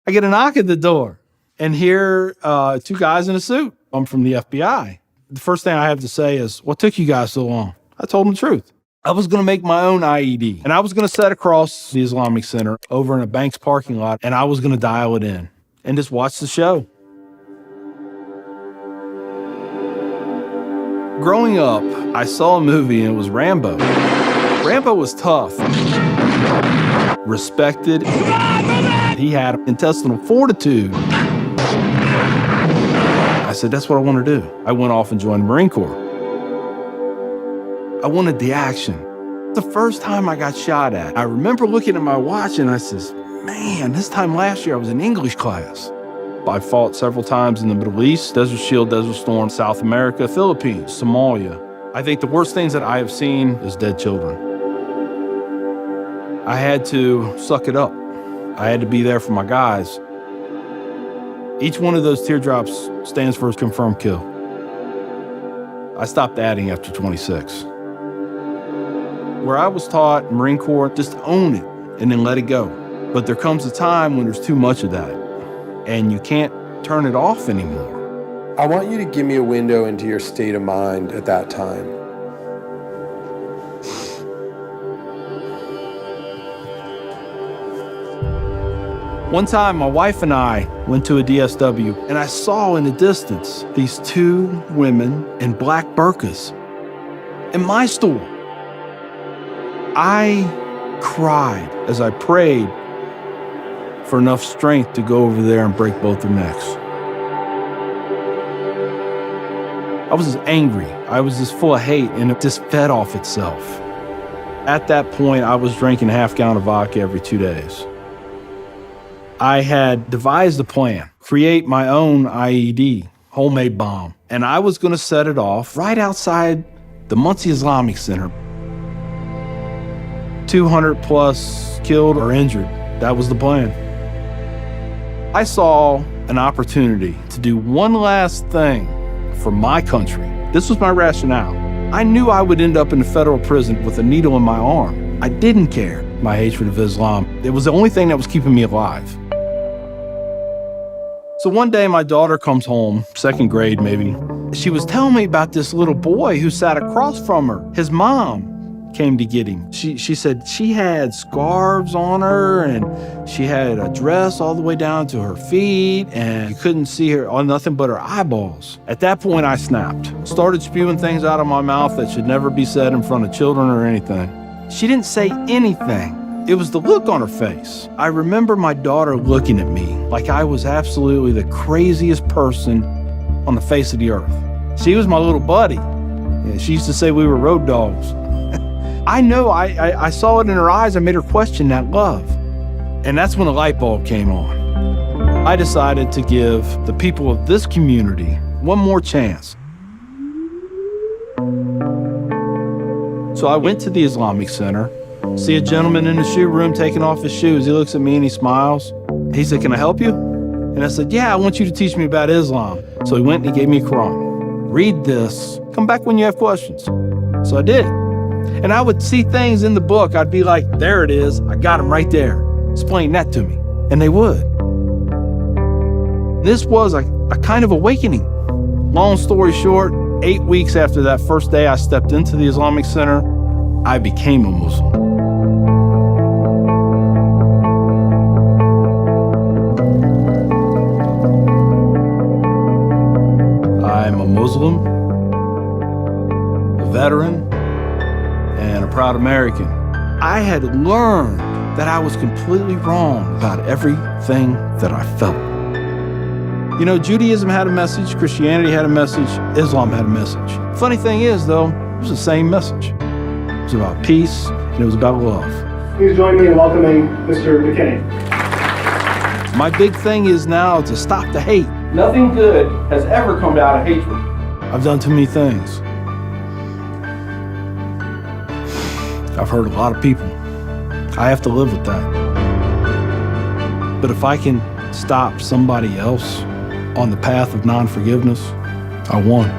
I get a knock at the door, and here, two guys in a suit. I'm from the FBI. The first thing I have to say is, what took you guys so long? I told them the truth. I was going to make my own IED, and I was going to set across the Islamic Center over in a bank's parking lot, and I was going to dial it in and just watch the show. Growing up, I saw a movie, and it was Rambo. Rambo was tough, respected. He had intestinal fortitude. I said, that's what I want to do. I went off and joined the Marine Corps. I wanted the action. The first time I got shot at, I remember looking at my watch and I says, man, this time last year I was in English class. I fought several times in the Middle East, Desert Shield, Desert Storm, South America, Philippines, Somalia. I think the worst things that I have seen is dead children. I had to suck it up. I had to be there for my guys. Each one of those teardrops stands for a confirmed kill. I stopped adding after 26. Where I was taught, Marine Corps, just own it and then let it go. But there comes a time when there's too much of that and you can't turn it off anymore. I want you to give me a window into your state of mind at that time. One time, my wife and I went to a DSW, and I saw in the distance these two women in black burqas in my store. I cried as I prayed for enough strength to go over there and break both their necks. I was just angry. I was just full of hate, and it just fed off itself. At that point, I was drinking a half-gallon of vodka every 2 days. I had devised a plan, create my own IED, homemade bomb, and I was going to set it off right outside the Muncie Islamic Center. 200 plus killed or injured. That was the plan. I saw an opportunity to do one last thing for my country. This was my rationale. I knew I would end up in a federal prison with a needle in my arm. I didn't care. My hatred of Islam, it was the only thing that was keeping me alive. So one day my daughter comes home, second grade maybe. She was telling me about this little boy who sat across from her. His mom came to get him. She said she had scarves on her and she had a dress all the way down to her feet and you couldn't see her on nothing but her eyeballs. At that point I snapped, started spewing things out of my mouth that should never be said in front of children or anything. She didn't say anything. It was the look on her face. I remember my daughter looking at me like I was absolutely the craziest person on the face of the earth. She was my little buddy. She used to say we were road dogs. I know I saw it in her eyes. I made her question that love. And that's when a light bulb came on. I decided to give the people of this community one more chance. So I went to the Islamic Center, see a gentleman in the shoe room taking off his shoes. He looks at me and he smiles. He said, "Can I help you?" And I said, "Yeah, I want you to teach me about Islam." So he went and he gave me a Quran. "Read this. Come back when you have questions." So I did. And I would see things in the book. I'd be like, there it is. I got them right there. Explain that to me. And they would. This was a kind of awakening. Long story short, 8 weeks after that first day I stepped into the Islamic Center, I became a Muslim. I'm a Muslim, a veteran, and a proud American. I had learned that I was completely wrong about everything that I felt. You know, Judaism had a message, Christianity had a message, Islam had a message. Funny thing is, though, it was the same message. It was about peace, and it was about love. Please join me in welcoming Mr. McKinney. My big thing is now to stop the hate. Nothing good has ever come out of hatred. I've done too many things. I've hurt a lot of people. I have to live with that. But if I can stop somebody else on the path of non-forgiveness, I won.